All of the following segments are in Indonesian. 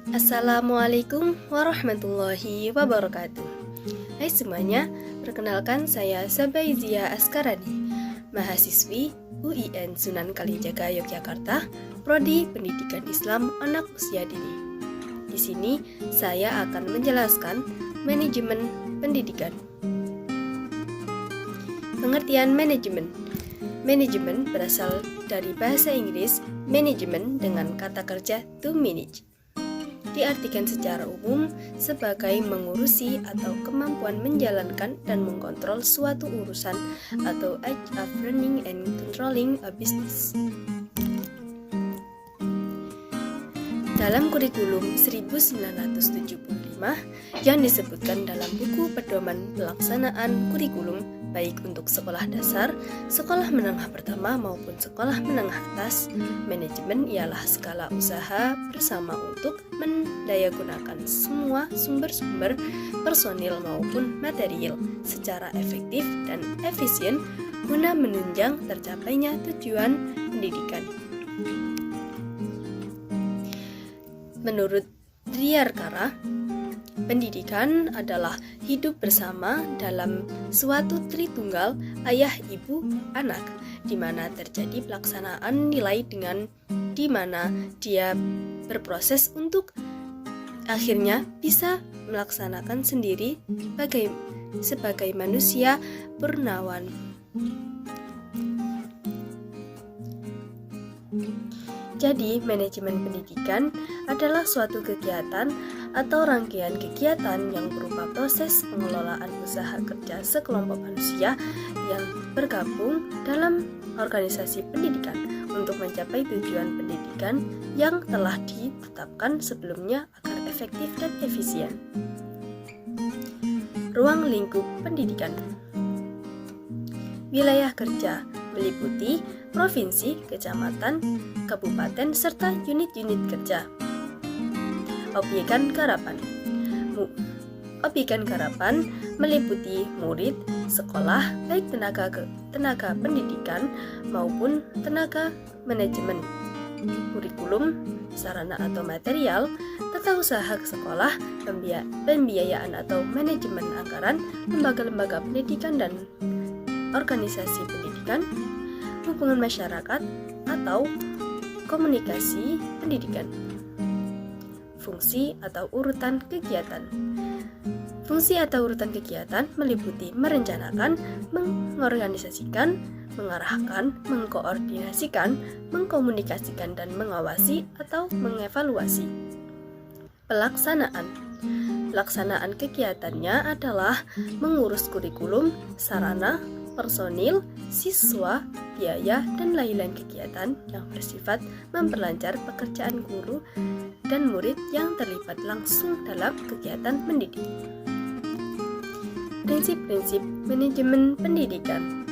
Assalamualaikum warahmatullahi wabarakatuh. Hai semuanya, perkenalkan saya Sabaizia Askarani, mahasiswi UIN Sunan Kalijaga Yogyakarta, Prodi Pendidikan Islam Anak Usia Dini. Di sini saya akan menjelaskan manajemen pendidikan. Pengertian manajemen. Manajemen berasal dari bahasa Inggris manajemen dengan kata kerja to manage. Diartikan secara umum sebagai mengurusi atau kemampuan menjalankan dan mengkontrol suatu urusan atau act of running and controlling a business. Dalam kurikulum 1975 yang disebutkan dalam buku pedoman pelaksanaan kurikulum baik untuk sekolah dasar, sekolah menengah pertama maupun sekolah menengah atas, manajemen ialah skala usaha bersama untuk mendayagunakan semua sumber-sumber personil maupun material secara efektif dan efisien guna menunjang tercapainya tujuan pendidikan. Menurut Driarkara, pendidikan adalah hidup bersama dalam suatu tritunggal ayah, ibu, anak, di mana terjadi pelaksanaan nilai di mana dia berproses untuk akhirnya bisa melaksanakan sendiri sebagai manusia purnawan. Jadi, manajemen pendidikan adalah suatu kegiatan atau rangkaian kegiatan yang berupa proses pengelolaan usaha kerja sekelompok manusia yang bergabung dalam organisasi pendidikan untuk mencapai tujuan pendidikan yang telah ditetapkan sebelumnya agar efektif dan efisien. Ruang lingkup pendidikan. Wilayah kerja meliputi provinsi, kecamatan, kabupaten, serta unit-unit kerja. Obyekan garapan. Obyekan garapan meliputi murid, sekolah, baik tenaga pendidikan maupun tenaga manajemen, kurikulum, sarana atau material, tata usaha sekolah, pembiayaan atau manajemen anggaran, lembaga-lembaga pendidikan dan organisasi pendidikan, hubungan masyarakat atau komunikasi pendidikan. Fungsi atau urutan kegiatan. Fungsi atau urutan kegiatan meliputi merencanakan, mengorganisasikan, mengarahkan, mengkoordinasikan, mengkomunikasikan, dan mengawasi atau mengevaluasi. Pelaksanaan. Pelaksanaan kegiatannya adalah mengurus kurikulum, sarana, personil, siswa, biaya, dan lain-lain kegiatan yang bersifat memperlancar pekerjaan guru dan murid yang terlibat langsung dalam kegiatan mendidik. Prinsip-prinsip manajemen pendidikan.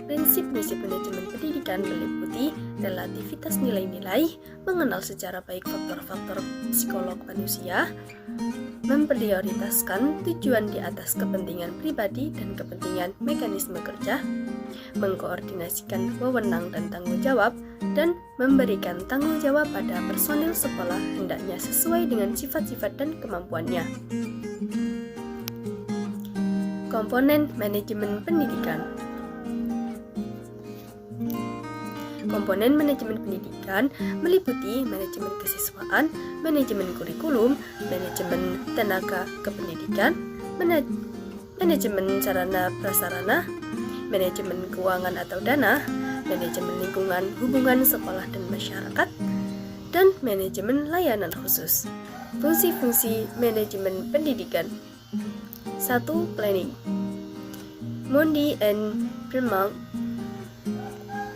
Prinsip-prinsip manajemen pendidikan meliputi relativitas nilai-nilai, mengenal secara baik faktor-faktor psikolog manusia, memprioritaskan tujuan di atas kepentingan pribadi dan kepentingan mekanisme kerja, mengkoordinasikan wewenang dan tanggung jawab, dan memberikan tanggung jawab pada personil sekolah hendaknya sesuai dengan sifat-sifat dan kemampuannya. Komponen manajemen pendidikan. Komponen manajemen pendidikan meliputi manajemen kesiswaan, manajemen kurikulum, manajemen tenaga kependidikan, manajemen sarana prasarana, manajemen keuangan atau dana, manajemen lingkungan hubungan sekolah dan masyarakat, dan manajemen layanan khusus. Fungsi-fungsi manajemen pendidikan. 1. Planning. Mondi and Birmang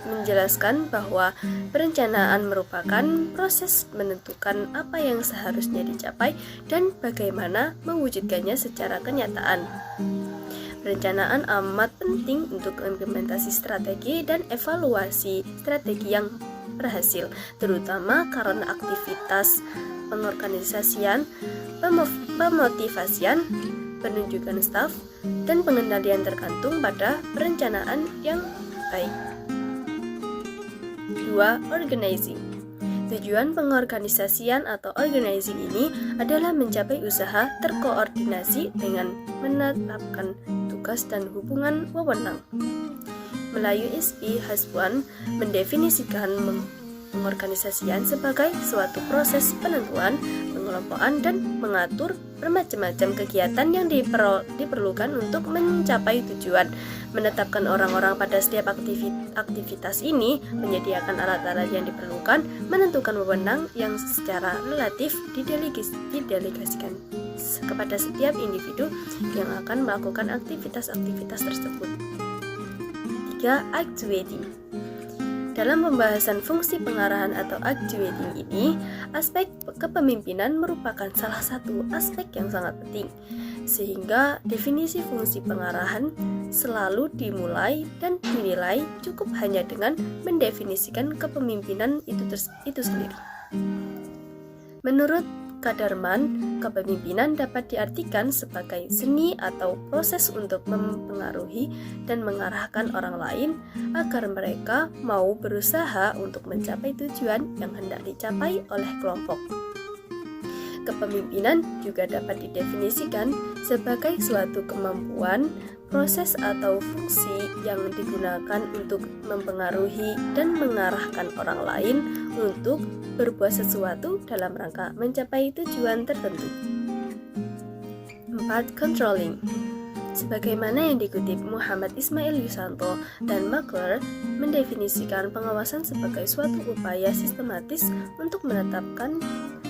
menjelaskan bahwa perencanaan merupakan proses menentukan apa yang seharusnya dicapai dan bagaimana mewujudkannya secara kenyataan. Perencanaan amat penting untuk implementasi strategi dan evaluasi strategi yang berhasil, terutama karena aktivitas pengorganisasian, pemotivasian, penunjukan staf, dan pengendalian tergantung pada perencanaan yang baik. 2. Organizing. Tujuan pengorganisasian atau organizing ini adalah mencapai usaha terkoordinasi dengan menetapkan tugas dan hubungan wewenang. Melayu ISP Hasbuan mendefinisikan pengorganisasian sebagai suatu proses penentuan, pengelompokan, dan mengatur bermacam-macam kegiatan yang diperlukan untuk mencapai tujuan. Menetapkan orang-orang pada setiap aktivitas ini, menyediakan alat-alat yang diperlukan, menentukan wewenang yang secara relatif didelegasikan kepada setiap individu yang akan melakukan aktivitas-aktivitas tersebut. 3. Actuating. Dalam pembahasan fungsi pengarahan atau actuating ini, aspek kepemimpinan merupakan salah satu aspek yang sangat penting, sehingga definisi fungsi pengarahan selalu dimulai dan dinilai cukup hanya dengan mendefinisikan kepemimpinan itu sendiri. Menurut Kadarman, kepemimpinan dapat diartikan sebagai seni atau proses untuk mempengaruhi dan mengarahkan orang lain agar mereka mau berusaha untuk mencapai tujuan yang hendak dicapai oleh kelompok. Kepemimpinan juga dapat didefinisikan sebagai suatu kemampuan, proses atau fungsi yang digunakan untuk mempengaruhi dan mengarahkan orang lain untuk berbuat sesuatu dalam rangka mencapai tujuan tertentu. 4. Controlling. Sebagaimana yang dikutip Muhammad Ismail Yusanto dan Makler mendefinisikan pengawasan sebagai suatu upaya sistematis untuk menetapkan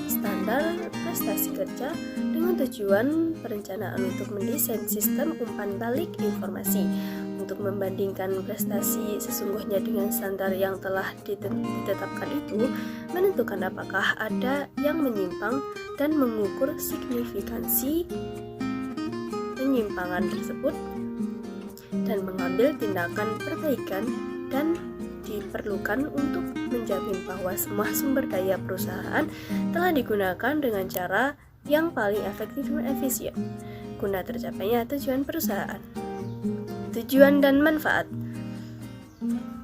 standar prestasi kerja dengan tujuan perencanaan untuk mendesain sistem umpan balik informasi untuk membandingkan prestasi sesungguhnya dengan standar yang telah ditetapkan itu, menentukan apakah ada yang menyimpang dan mengukur signifikansi penyimpangan tersebut dan mengambil tindakan perbaikan dan diperlukan untuk menjamin bahwa semua sumber daya perusahaan telah digunakan dengan cara yang paling efektif dan efisien guna tercapainya tujuan perusahaan. Tujuan dan manfaat.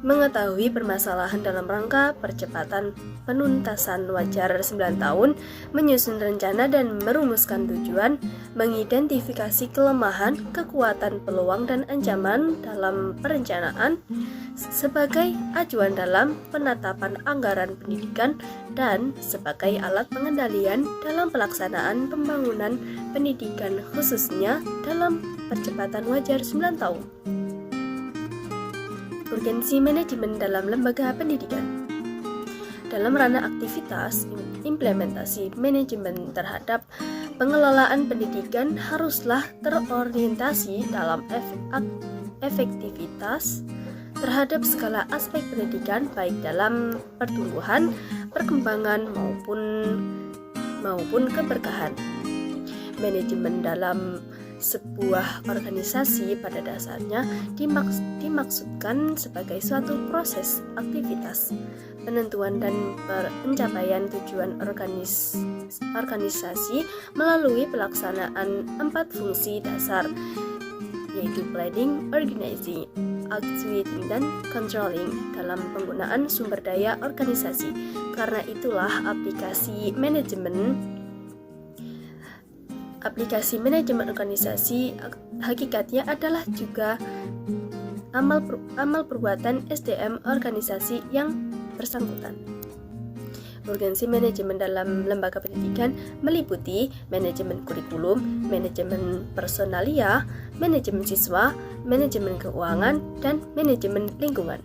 Mengetahui permasalahan dalam rangka percepatan penuntasan wajar 9 tahun, menyusun rencana dan merumuskan tujuan, mengidentifikasi kelemahan, kekuatan, peluang, dan ancaman dalam perencanaan sebagai acuan dalam penetapan anggaran pendidikan dan sebagai alat pengendalian dalam pelaksanaan pembangunan pendidikan khususnya dalam percepatan wajar 9 tahun. Urgensi manajemen dalam lembaga pendidikan. Dalam ranah aktivitas, implementasi manajemen terhadap pengelolaan pendidikan haruslah terorientasi dalam efektivitas terhadap segala aspek pendidikan baik dalam pertumbuhan, perkembangan maupun keberkahan. Manajemen dalam sebuah organisasi pada dasarnya dimaksudkan sebagai suatu proses aktivitas penentuan dan pencapaian tujuan organisasi melalui pelaksanaan 4 fungsi dasar, yaitu planning, organizing, actuating, dan controlling dalam penggunaan sumber daya organisasi. Karena itulah aplikasi manajemen organisasi hakikatnya adalah juga amal perbuatan SDM organisasi yang bersangkutan. Urgensi manajemen dalam lembaga pendidikan meliputi manajemen kurikulum, manajemen personalia, manajemen siswa, manajemen keuangan, dan manajemen lingkungan.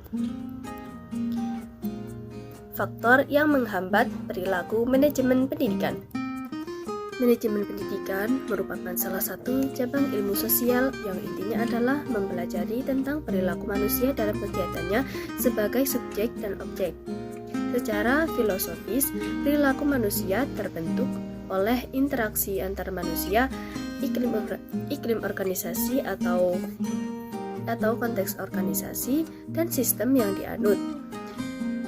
Faktor yang menghambat perilaku manajemen pendidikan. Manajemen pendidikan merupakan salah satu cabang ilmu sosial yang intinya adalah mempelajari tentang perilaku manusia dalam kegiatannya sebagai subjek dan objek. Secara filosofis, perilaku manusia terbentuk oleh interaksi antar manusia, iklim organisasi atau konteks organisasi, dan sistem yang dianut.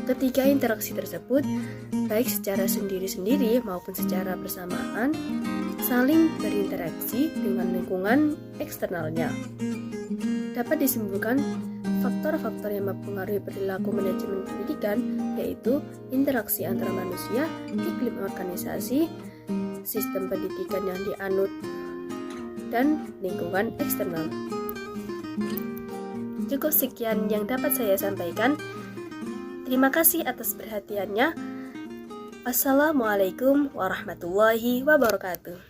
Ketiga interaksi tersebut, baik secara sendiri-sendiri maupun secara bersamaan, saling berinteraksi dengan lingkungan eksternalnya. Dapat disimpulkan, faktor-faktor yang mempengaruhi perilaku manajemen pendidikan yaitu interaksi antara manusia, iklim organisasi, sistem pendidikan yang dianut, dan lingkungan eksternal. Cukup sekian yang dapat saya sampaikan. Terima kasih atas perhatiannya. Assalamualaikum warahmatullahi wabarakatuh.